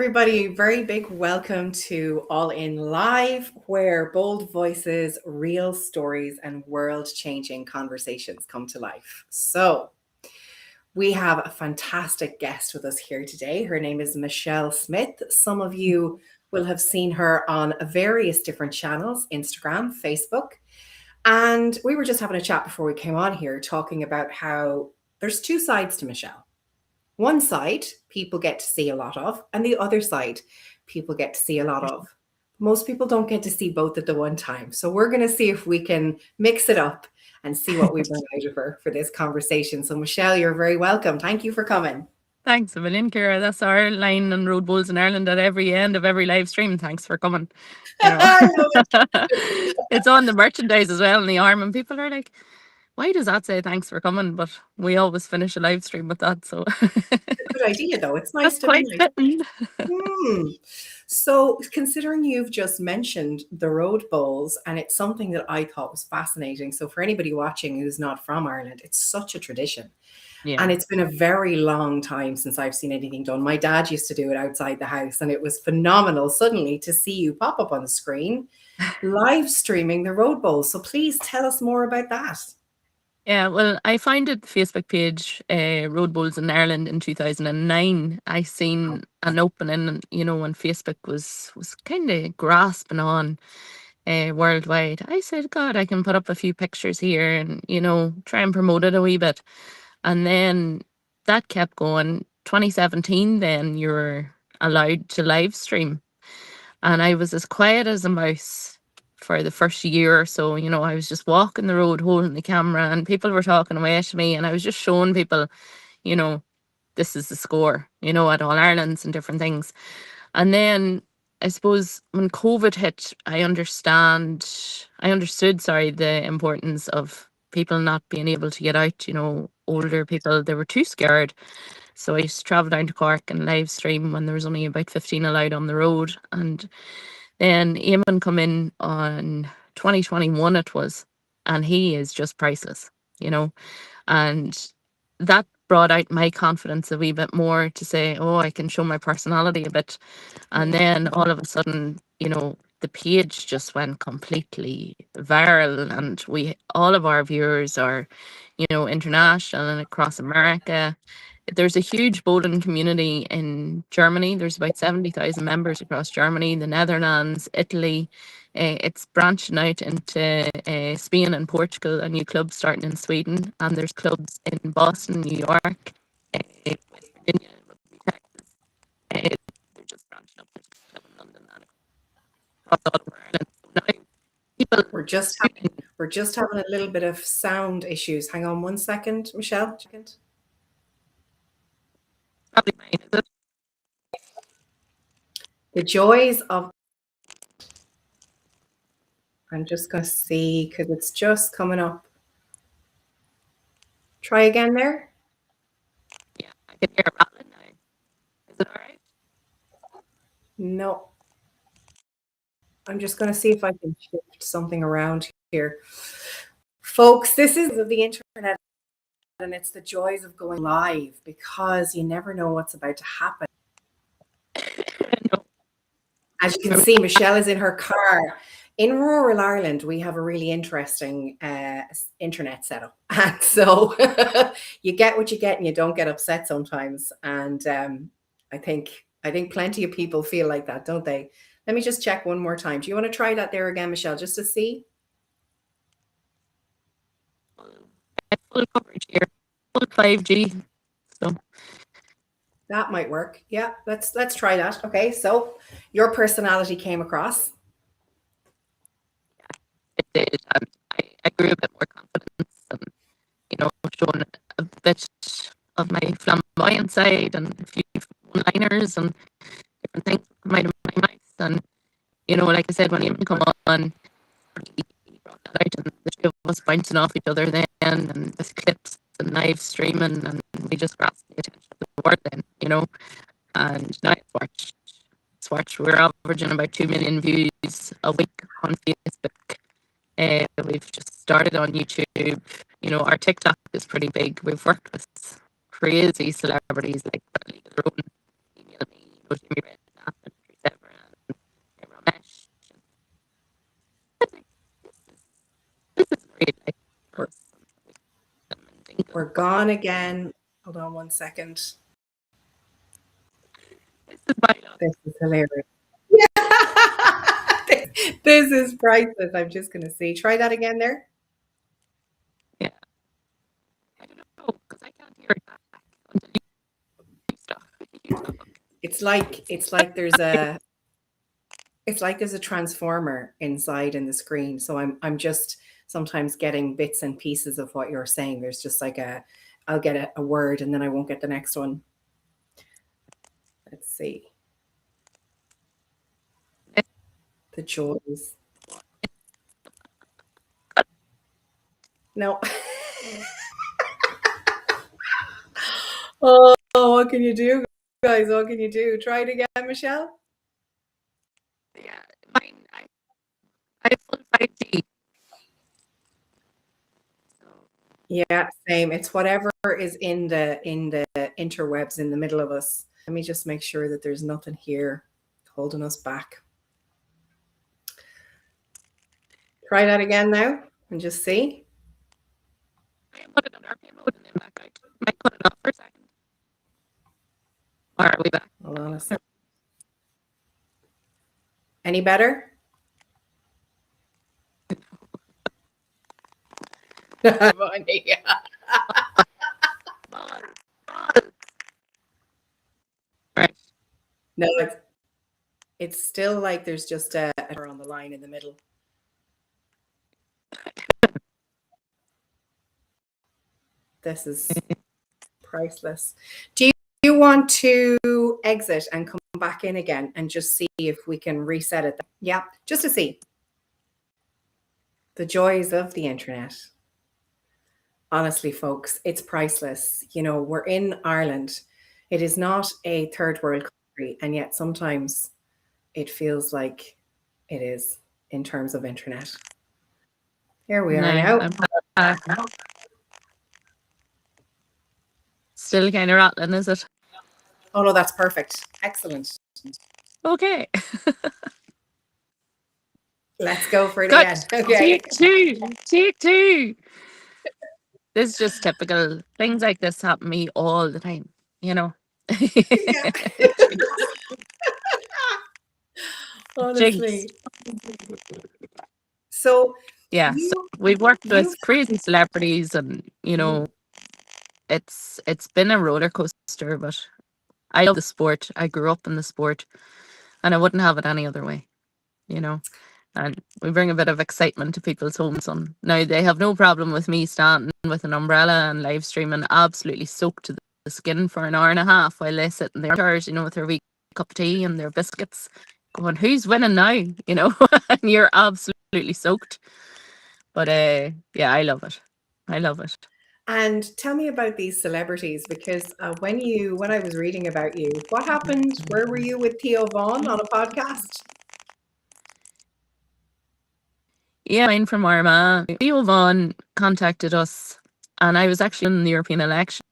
everybody. Very big welcome to All In Live, where bold voices, real stories, and world changing conversations come to life. So, we have a fantastic guest with us here today. Her name is Michelle Smith. Some of you will have seen her on various different channels: Instagram, Facebook. And we were just having a chat before we came on here talking about how there's two sides to Michelle. One side people get to see a lot of, and the other side people get to see a lot of. Most people don't get to see both at the one time. So we're going to see if we can mix it up and see what we bring out of her for this conversation. So Michelle, you're very welcome. Thank you for coming. Thanks a million, Kira. That's our line on Road Bowls in Ireland at every end of every live stream. Thanks for coming. You know, I love it. it's on the merchandise as well in the arm, and people are like, "Why does that say thanks for coming?" But we always finish a live stream with that, so Good idea, though. It's nice that's to be quite like. fitting. So, considering you've just mentioned the road bowls, and it's something that I thought was fascinating. So, for anybody watching who's not from Ireland, it's such a tradition. And Yeah. it's been a very long time since I've seen anything done. My dad used to do it outside the house, and it was phenomenal suddenly to see you pop up on the screen live streaming the road bowl. So, please tell us more about that. Yeah, well, I founded the Facebook page Road Bowls in Ireland in 2009. I seen an opening, when Facebook was kind of grasping on worldwide. I said, God, I can put up a few pictures here and, try and promote it a wee bit. And then that kept going. 2017, then you're allowed to live stream. And I was as quiet as a mouse for the first year or so. I was just walking the road holding the camera and people were talking away to me. And I was just showing people, you know, this is the score, at All Ireland's and different things. And then I suppose when COVID hit, I understood, sorry, the importance of people not being able to get out, older people, they were too scared. So I used to travel down to Cork and live stream when there was only about 15 allowed on the road. And then Eamon come in on 2021 it was, and he is just priceless, and that brought out my confidence a wee bit more to say, oh, I can show my personality a bit. And then all of a sudden, the page just went completely viral, and all of our viewers are, international and across America. There's a huge bowling community in Germany. There's about 70,000 members across Germany, the Netherlands, Italy. It's branching out into Spain and Portugal, a new club starting in Sweden. And there's clubs in Boston, New York, West Virginia, Texas. They're just branching up. There's a club in London and across all over Ireland. So now people, We're just having a little bit of sound issues. Hang on one second, Michelle. probably mine, is it? The joys of. I'm just going to see because it's just coming up. Try again there. Yeah, I can hear it rattling now. Is it all right? No. I'm just going to see if I can shift something around here. Folks, this is the internet, and it's the joys of going live because you never know what's about to happen. No. As you can see, Michelle is in her car. In rural Ireland, we have a really interesting internet setup. And so you get what you get and you don't get upset sometimes. And I think plenty of people feel like that, don't they? Let me just check one more time. Do you want to try that there again, Michelle, just to see? Full coverage here, full 5G. So That might work. Yeah, let's try that. Okay, so your personality came across. it did, and I grew a bit more confidence, and showing a bit of my flamboyant side and a few one-liners and different things that come out of my mouth. And like I said, when you come on, he brought that out, and the two of us bouncing off each other then, and with clips and live streaming, and we just grasped the attention of the world then, and now it's watched. We're averaging about 2 million views a week on Facebook. We've just started on YouTube. Our TikTok is pretty big. We've worked with crazy celebrities like Bradley Rowan, email me, go to me, gone again. Hold on one second. This is hilarious. This is priceless. I'm just going to see. Try that again there. Yeah. I don't know, because I can't hear it back until you stop. It's like there's a transformer inside in the screen. So I'm just sometimes getting bits and pieces of what you're saying. There's just like I'll get a word and then I won't get the next one. Let's see. The joys. No. Oh, what can you do, guys? What can you do? Try it again, Michelle. Yeah, mine. I have full 5G. Yeah, same. It's whatever is in the interwebs in the middle of us. Let me just make sure that there's nothing here holding us back. Try that again now and just see. I am put it on airplane mode and then back out. Might put it off for a second. Or are we back? Hold on a second. Any better? Right. No, it's still like there's just a on the line in the middle. This is priceless. Do you want to exit and come back in again and just see if we can reset it? Yeah, just to see. The joys of the internet. Honestly, folks, it's priceless. You know, we're in Ireland. It is not a third world country, and yet sometimes it feels like it is in terms of internet. Here we are now. Still kind of rattling, is it? Oh no, that's perfect. Excellent. Okay. Let's go for it Good. again. Okay. Take two. This is just typical. Things like this happen to me all the time, you know. Yeah. Honestly. So yeah, so we've worked with crazy celebrities, and you know, it's been a roller coaster. But I love the sport. I grew up in the sport, and I wouldn't have it any other way, you know. And we bring a bit of excitement to people's homes. On now, they have no problem with me standing with an umbrella and live streaming, absolutely soaked to the skin for an hour and a half while they sit in their chairs, you know, with their wee cup of tea and their biscuits, going, "Who's winning now?" You know, and you're absolutely soaked. But yeah, I love it. I love it. And tell me about these celebrities, because when I was reading about you, what happened? Where were you with Theo Vaughn on a podcast? Yeah, mine from Armagh. Theo Vaughn contacted us, and I was actually in the European elections,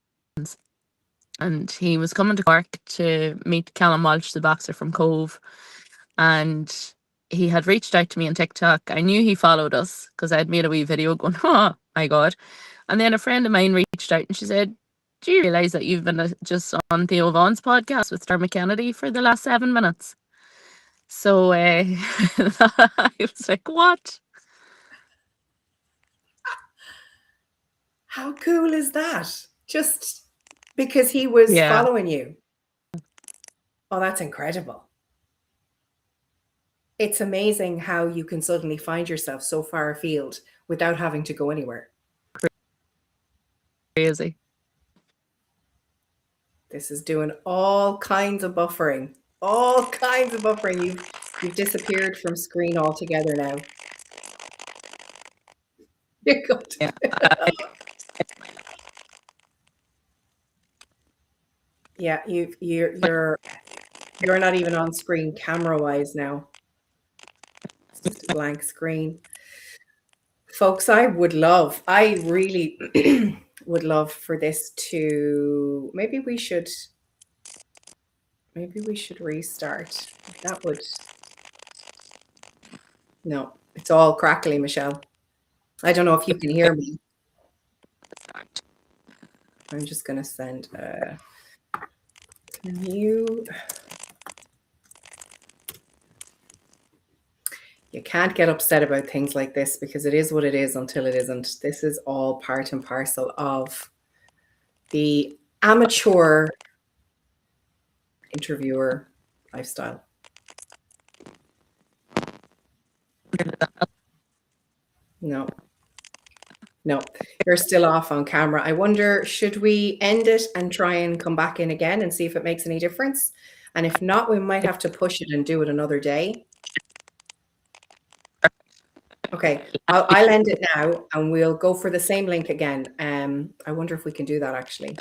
and he was coming to Cork to meet Callum Walsh, the boxer from Cove, and he had reached out to me on TikTok. I knew he followed us because I had made a wee video going, "Oh my god!" And then a friend of mine reached out and she said, "Do you realise that you've been just on Theo Vaughn's podcast with Dermot Kennedy for the last 7 minutes?" So I was like, "What?" How cool is that? Just because he was following you. Oh, that's incredible. It's amazing how you can suddenly find yourself so far afield without having to go anywhere. Crazy. This is doing all kinds of buffering. All kinds of buffering. You've disappeared from screen altogether now. You're good. Yeah, you're not even on screen camera wise now. It's just a blank screen. Folks, I really would love for this to, maybe we should restart. That would, no, it's all crackly, Michelle. I don't know if you can hear me. I'm just going to send can you can't get upset about things like this because it is what it is until it isn't. This is all part and parcel of the amateur interviewer lifestyle. No, you're still off on camera. I wonder, should we end it and try and come back in again and see if it makes any difference? And if not, we might have to push it and do it another day. Okay, I'll end it now and we'll go for the same link again. I wonder if we can do that actually.